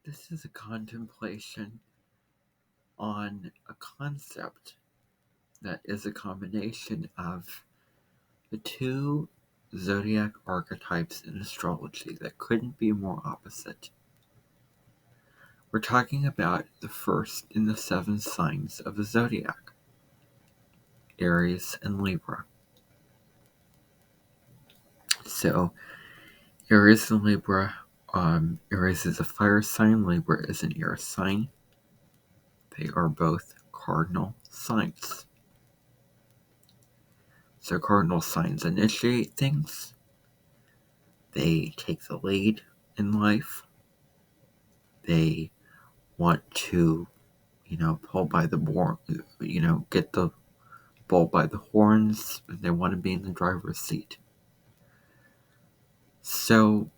This is a contemplation on a concept that is a combination of the two zodiac archetypes in astrology that couldn't be more opposite. We're talking about the first in the 7 signs of the zodiac, Aries and Libra. So, Aries and Libra, Aries is a fire sign, Libra is an air sign. They are both cardinal signs. So cardinal signs initiate things. They take the lead in life. They want to, pull by the get the bull by the horns. And they want to be in the driver's seat. So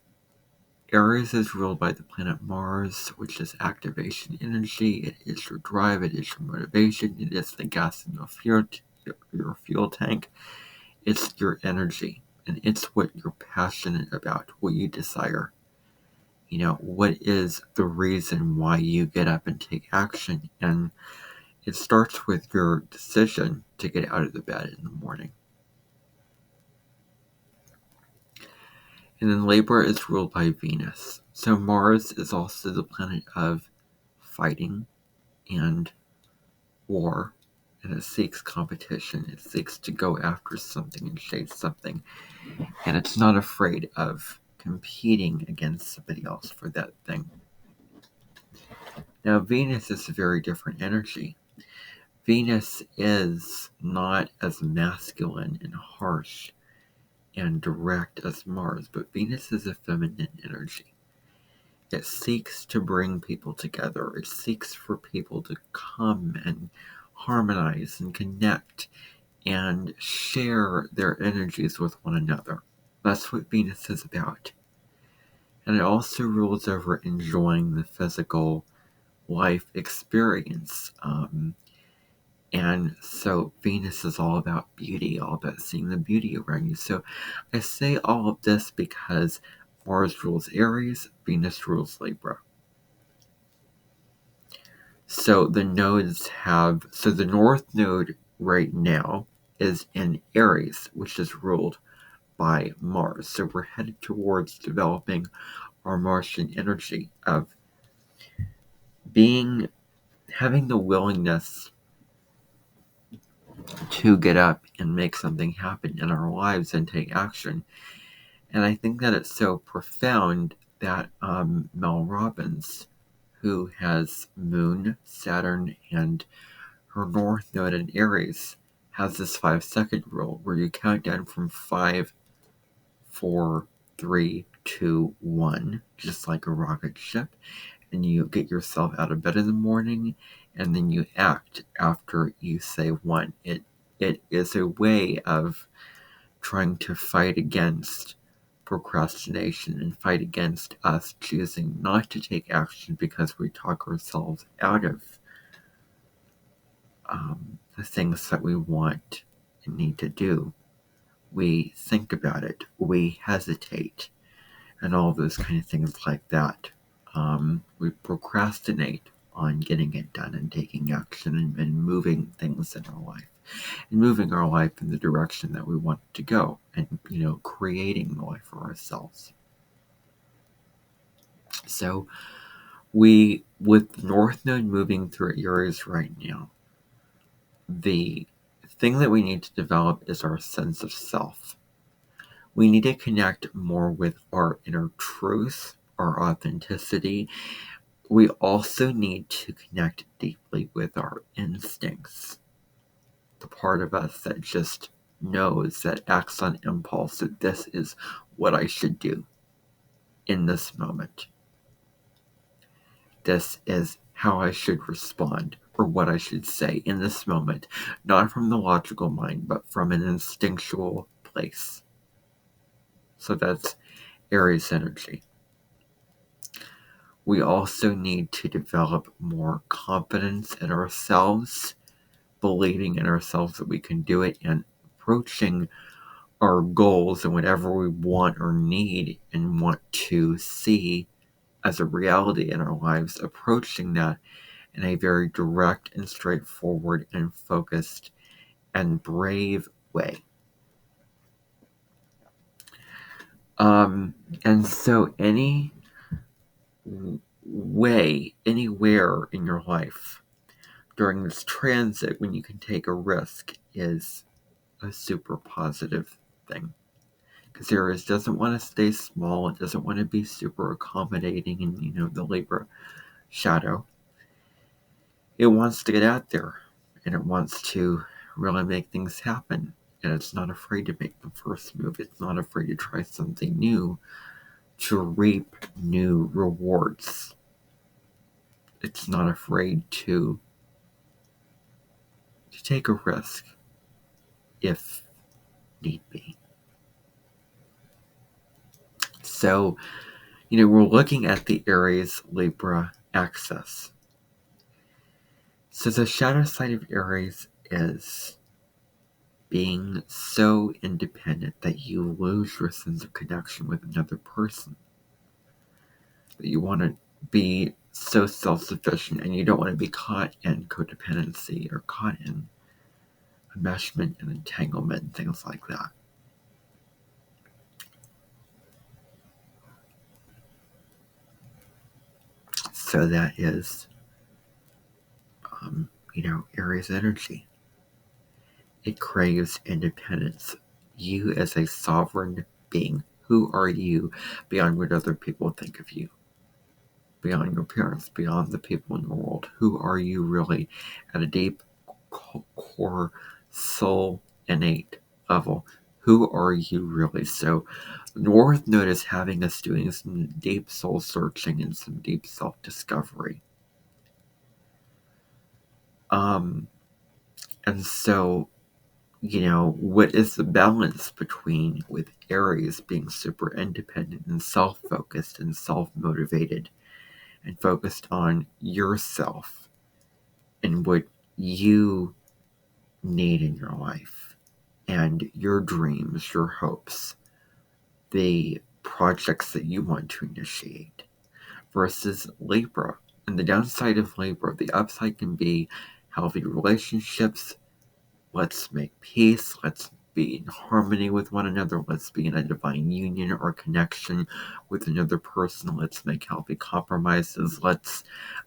Aries is ruled by the planet Mars, which is activation energy. It is your drive. It is your motivation. It is the gas in your fuel tank. It's your energy. And it's what you're passionate about, what you desire. What is the reason why you get up and take action? And it starts with your decision to get out of the bed in the morning. And then Libra is ruled by Venus. So Mars is also the planet of fighting and war. And it seeks competition. It seeks to go after something and chase something. And it's not afraid of competing against somebody else for that thing. Now, Venus is a very different energy. Venus is not as masculine and harsh and direct as Mars, but Venus is a feminine energy. It seeks to bring people together. It seeks for people to come and harmonize and connect and share their energies with one another. That's what Venus is about. And it also rules over enjoying the physical life experience. And so Venus is all about beauty, all about seeing the beauty around you. So I say all of this because Mars rules Aries, Venus rules Libra. So the North Node right now is in Aries, which is ruled by Mars. So we're headed towards developing our Martian energy of having the willingness to get up and make something happen in our lives and take action. And I think that it's so profound that Mel Robbins, who has Moon, Saturn, and her North Node in Aries, has this 5-second rule where you count down from 5, 4, 3, 2, 1, just like a rocket ship, and you get yourself out of bed in the morning, and then you act after you say 1. It is a way of trying to fight against procrastination and fight against us choosing not to take action because we talk ourselves out of the things that we want and need to do. We think about it, we hesitate, and all those kind of things like that. We procrastinate on getting it done and taking action and moving things in our life. And moving our life in the direction that we want to go and, creating the life for ourselves. So with North Node moving through Aries right now, the thing that we need to develop is our sense of self. We need to connect more with our inner truth, our authenticity. We also need to connect deeply with our instincts. The part of us that just knows, that acts on impulse, that this is what I should do in this moment. This is how I should respond or what I should say in this moment, not from the logical mind, but from an instinctual place. So that's Aries energy. We also need to develop more confidence in ourselves, believing in ourselves that we can do it, and approaching our goals and whatever we want or need and want to see as a reality in our lives, approaching that in a very direct and straightforward and focused and brave way. And so any way, anywhere in your life during this transit when you can take a risk is a super positive thing. Because Aries doesn't want to stay small, it doesn't want to be super accommodating in, the Libra shadow. It wants to get out there, and it wants to really make things happen. And it's not afraid to make the first move. It's not afraid to try something new to reap new rewards. It's not afraid to take a risk if need be. So, we're looking at the Aries Libra axis. So the shadow side of Aries is being so independent that you lose your sense of connection with another person. That you want to be so self-sufficient and you don't want to be caught in codependency or caught in enmeshment and entanglement and things like that. So that is, Aries energy. It craves independence. You as a sovereign being. Who are you beyond what other people think of you? Beyond your parents, beyond the people in the world. Who are you really at a deep core, soul, innate level? Who are you really? So worth notice having us doing some deep soul searching and some deep self-discovery. And so, what is the balance between with Aries being super independent and self-focused and self-motivated and focused on yourself and what you need in your life and your dreams, your hopes, the projects that you want to initiate versus Libra. And the downside of Libra, the upside can be healthy relationships. Let's make peace. Let's be in harmony with one another. Let's be in a divine union or connection with another person. Let's make healthy compromises. Let's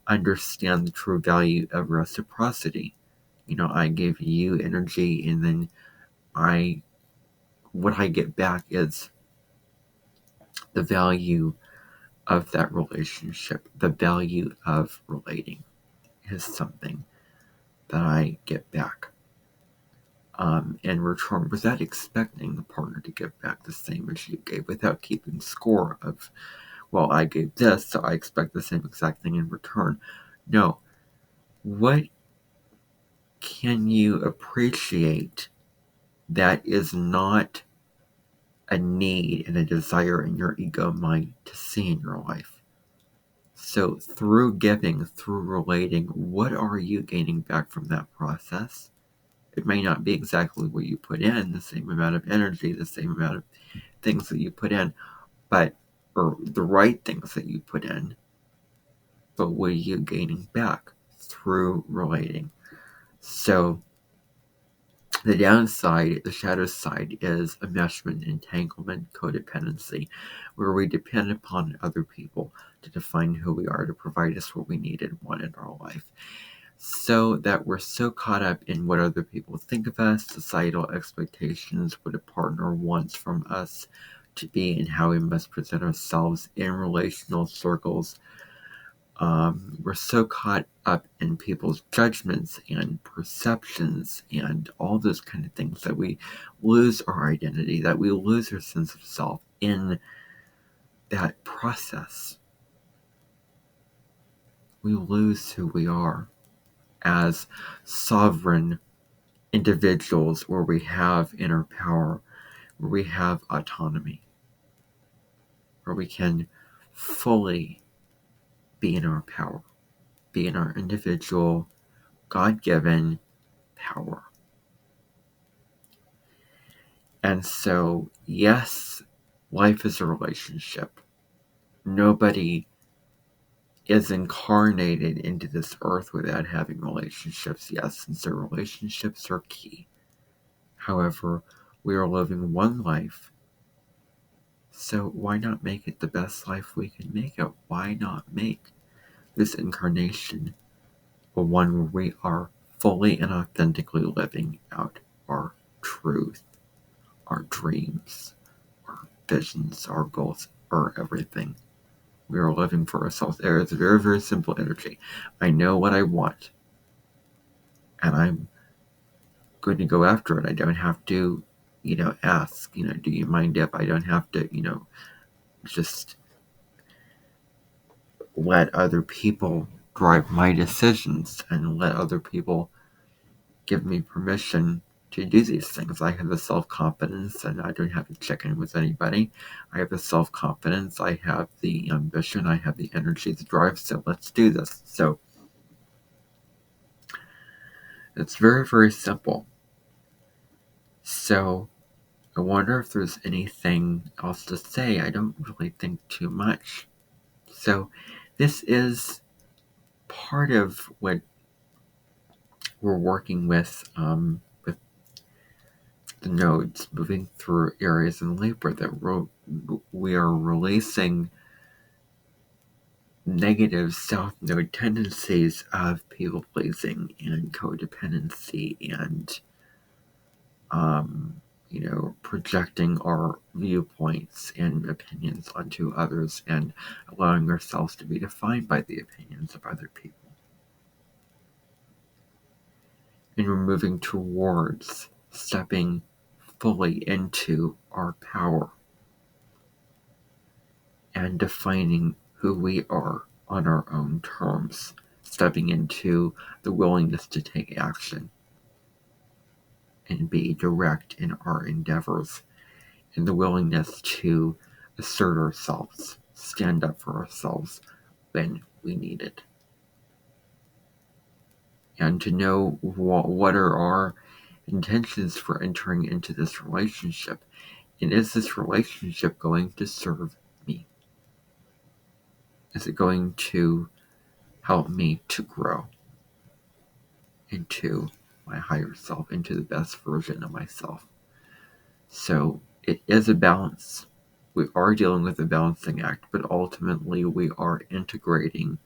understand the true value of reciprocity. I give you energy, and then what I get back is the value of that relationship. The value of relating is something that I get back. In return, without expecting the partner to give back the same as you gave, without keeping score of, well, I gave this, so I expect the same exact thing in return. No. What can you appreciate that is not a need and a desire in your ego mind to see in your life? So through giving, through relating, what are you gaining back from that process? It may not be exactly what you put in, the same amount of energy, the same amount of things that you put in, or the right things that you put in, but what are you gaining back through relating? So the downside, the shadow side, is enmeshment, entanglement, codependency, where we depend upon other people to define who we are, to provide us what we need and want in our life. So that we're so caught up in what other people think of us, societal expectations, what a partner wants from us to be, and how we must present ourselves in relational circles. We're so caught up in people's judgments and perceptions and all those kind of things that we lose our identity, that we lose our sense of self in that process. We lose who we are as sovereign individuals, where we have inner power, where we have autonomy, where we can fully be in our power, be in our individual, God-given power. And so, yes, life is a relationship. Nobody is incarnated into this earth without having relationships, yes, and so relationships are key. However, we are living one life, so why not make it the best life we can make it? Why not make this incarnation a one where we are fully and authentically living out our truth, our dreams, our visions, our goals, our everything. We are living for ourselves. There is a very, very simple energy. I know what I want, and I'm going to go after it. I don't have to, ask, do you mind if? I don't have to, just let other people drive my decisions and let other people give me permission to do these things. I have the self-confidence and I don't have to check in with anybody. I have the self-confidence, I have the ambition, I have the energy, the drive, so let's do this. So it's very, very simple. So I wonder if there's anything else to say. I don't really think too much. So this is part of what we're working with the nodes moving through Aries and Libra, that we are releasing negative South Node tendencies of people pleasing and codependency and projecting our viewpoints and opinions onto others and allowing ourselves to be defined by the opinions of other people. And we're moving towards stepping fully into our power and defining who we are on our own terms, stepping into the willingness to take action and be direct in our endeavors, and the willingness to assert ourselves, stand up for ourselves when we need it. And to know what are our intentions for entering into this relationship. And is this relationship going to serve me? Is it going to help me to grow into my higher self, into the best version of myself? So it is a balance. We are dealing with a balancing act, but ultimately we are integrating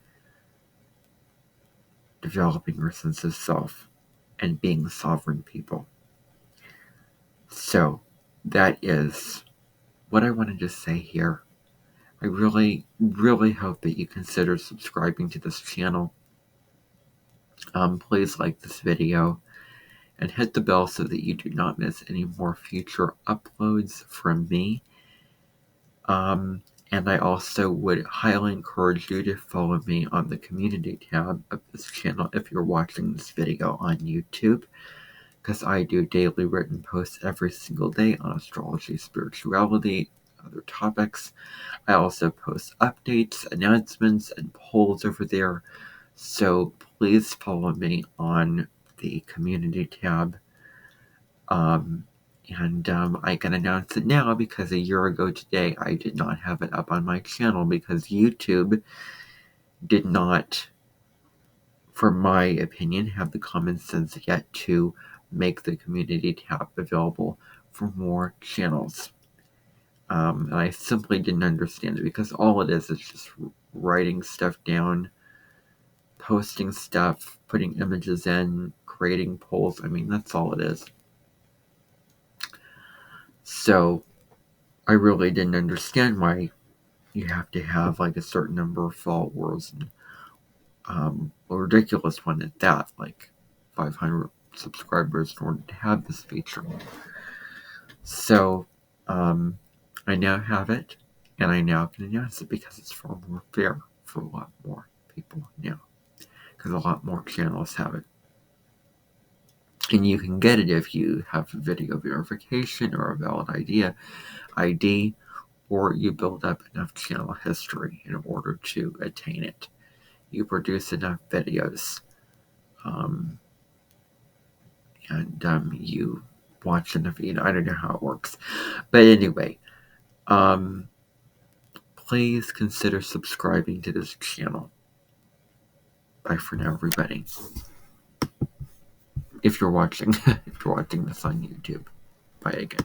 developing our sense of self and being sovereign people. So that is what I wanted to say here. I really, really hope that you consider subscribing to this channel. Please like this video and hit the bell so that you do not miss any more future uploads from me. And I also would highly encourage you to follow me on the community tab of this channel if you're watching this video on YouTube, because I do daily written posts every single day on astrology, spirituality, other topics. I also post updates, announcements, and polls over there, so please follow me on the community tab. I can announce it now because a year ago today I did not have it up on my channel because YouTube did not, for my opinion, have the common sense yet to make the community tab available for more channels. And I simply didn't understand it because all it is just writing stuff down, posting stuff, putting images in, creating polls. I mean, that's all it is. So I really didn't understand why you have to have like a certain number of followers and a ridiculous one at that, like 500 subscribers in order to have this feature. So I now have it, and I now can announce it because it's far more fair for a lot more people now, because a lot more channels have it. And you can get it if you have video verification or a valid ID, or you build up enough channel history in order to attain it. You produce enough videos, and you watch enough. I don't know how it works, but anyway, please consider subscribing to this channel. Bye for now, everybody. If you're watching, if you're watching this on YouTube, bye again.